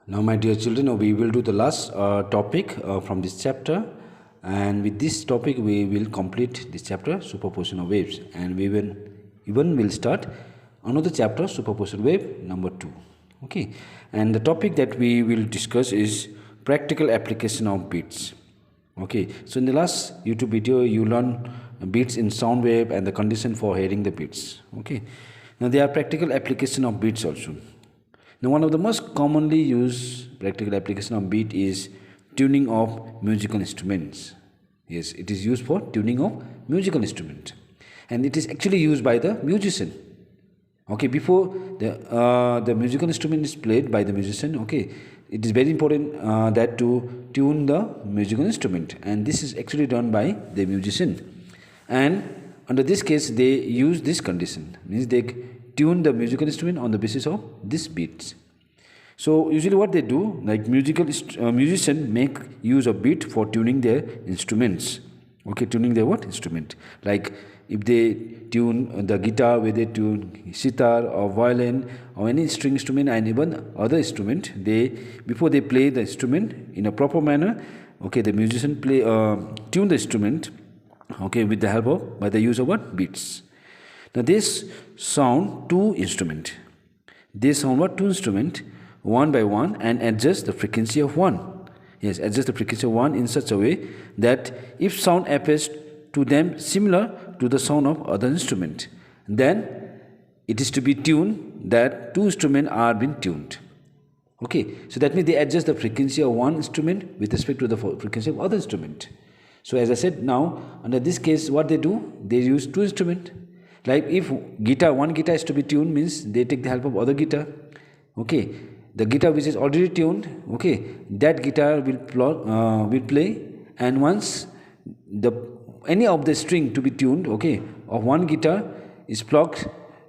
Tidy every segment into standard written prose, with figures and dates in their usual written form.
Now, my dear children, we will do the last topic from this chapter, and with this topic, we will complete this chapter, superposition of waves, and we will start another chapter, superposition wave number 2. Okay, and the topic that we will discuss is practical application of beats. Okay, so in the last YouTube video, you learn beats in sound wave and the condition for hearing the beats. Okay, now there are practical application of beats also. Now, one of the most commonly used practical application of beat is tuning of musical instruments. Yes, it is used for tuning of musical instrument, and it is actually used by the musician. Okay, before the musical instrument is played by the musician, okay, it is very important that to tune the musical instrument, and this is actually done by the musician. And under this case, they use this condition, means they tune the musical instrument on the basis of these beats. So usually what they do, like musician make use of beat for tuning their instruments. Okay, tuning their what instrument? Like if they tune the guitar, where they tune sitar or violin or any string instrument and even other instrument, they before they play the instrument in a proper manner, okay, the musician tune the instrument, okay, with the help of by the use of what beats. Now this sound two instrument. They sound what two instrument one by one and adjust the frequency of one. Yes, adjust the frequency of one in such a way that if sound appears to them similar to the sound of other instrument, then it is to be tuned that two instruments are being tuned. Okay, so that means they adjust the frequency of one instrument with respect to the frequency of other instrument. So as I said, now under this case, what they do, they use two instruments. Like if one guitar is to be tuned, means they take the help of other guitar. Okay, the guitar which is already tuned, okay, that guitar will play, and once any of the string to be tuned, okay, of one guitar is plucked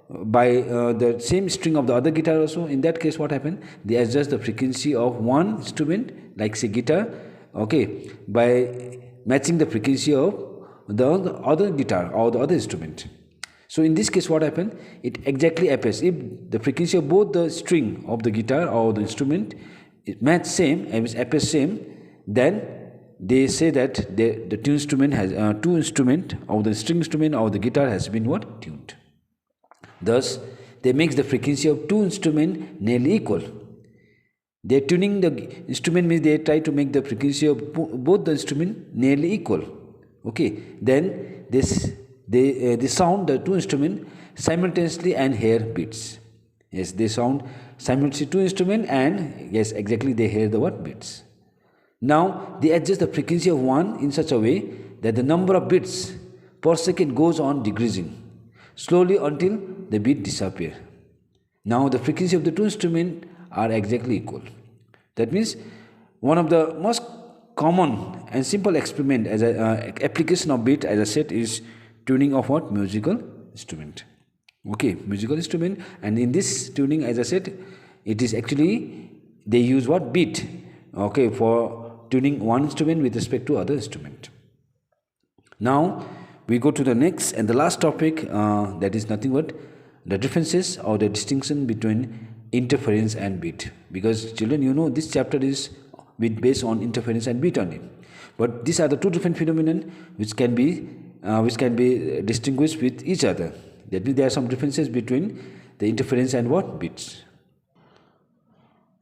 by the same string of the other guitar also. In that case, what happens? They adjust the frequency of one instrument, like say guitar, okay, by matching the frequency of the other guitar or the other instrument. So in this case, what happens? It exactly appears. If the frequency of both the string of the guitar or the instrument is match same and appears same, then they say that the two instrument has two instrument, or the string instrument or the guitar has been what tuned. Thus, they make the frequency of two instrument nearly equal. They are tuning the instrument, means they try to make the frequency of both the instrument nearly equal. Okay, then they sound the two instruments simultaneously and hear beats. Yes, they sound simultaneously two instruments and yes, exactly they hear the what beats. Now they adjust the frequency of one in such a way that the number of beats per second goes on decreasing slowly until the beat disappear. Now the frequency of the two instruments are exactly equal. That means one of the most common and simple experiment as application of beat, as I said, is tuning of what? Musical instrument. Okay, musical instrument, and in this tuning, as I said, it is actually they use what? Beat. Okay, for tuning one instrument with respect to other instrument. Now we go to the next and the last topic, that is nothing but the differences or the distinction between interference and beat. Because children, you know, this chapter is based on interference and beat only. But these are the two different phenomena which can be distinguished with each other. That means there are some differences between the interference and what? Beats.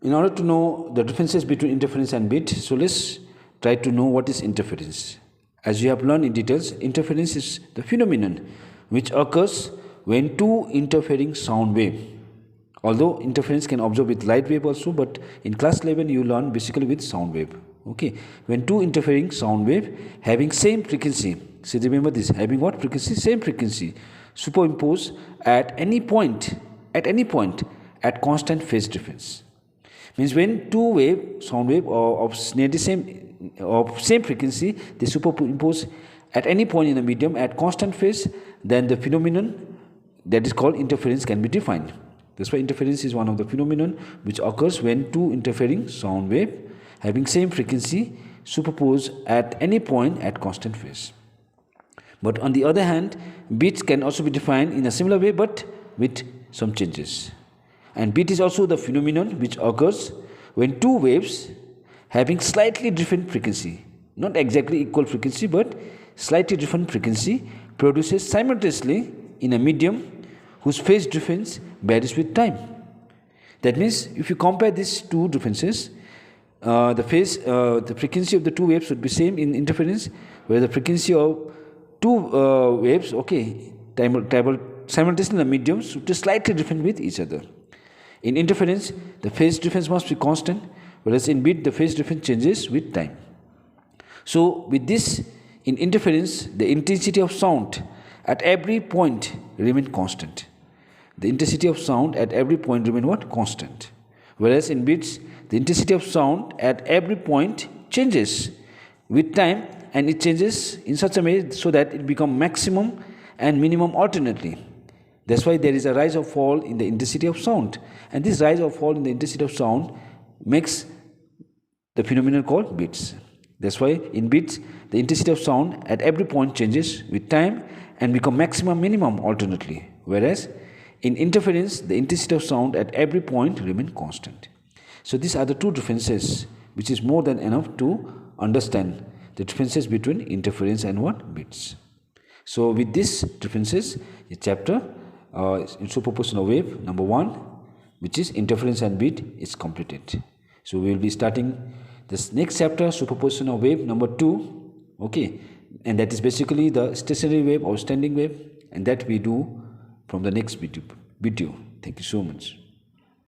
In order to know the differences between interference and beat, so let's try to know what is interference. As you have learned in details, interference is the phenomenon which occurs when two interfering sound waves. Although interference can observe with light wave also, but in class 11 you learn basically with sound wave. Okay, when two interfering sound wave having same frequency, so remember this, having what frequency? Same frequency, superimposed at any point at constant phase difference. Means when two sound wave of nearly same frequency, they superimpose at any point in the medium at constant phase, then the phenomenon that is called interference can be defined. That's why interference is one of the phenomenon which occurs when two interfering sound wave having same frequency superpose at any point at constant phase. But on the other hand, beats can also be defined in a similar way, but with some changes. And beat is also the phenomenon which occurs when two waves having slightly different frequency, not exactly equal frequency but slightly different frequency, produces simultaneously in a medium whose phase difference varies with time. That means if you compare these two differences, the frequency of the two waves would be same in interference, where the frequency of two waves, travel simultaneously in the mediums would be slightly different with each other. In interference, the phase difference must be constant, whereas in bit, the phase difference changes with time. So with this, in interference, the intensity of sound at every point remain constant. The intensity of sound at every point remain what? Constant. Whereas in bits, the intensity of sound at every point changes with time, and it changes in such a way so that it becomes maximum and minimum alternately. That's why there is a rise or fall in the intensity of sound, and this rise or fall in the intensity of sound makes the phenomenon called bits. That's why in bits, the intensity of sound at every point changes with time and become maximum minimum alternately, whereas in interference, the intensity of sound at every point remain constant. So these are the two differences, which is more than enough to understand the differences between interference and what? Bits. So with these differences, the chapter in superposition of wave number 1, which is interference and bit, is completed. So we will be starting this next chapter, superposition of wave number 2, okay, and that is basically the stationary wave or standing wave, and that we do from the next video. Thank you so much.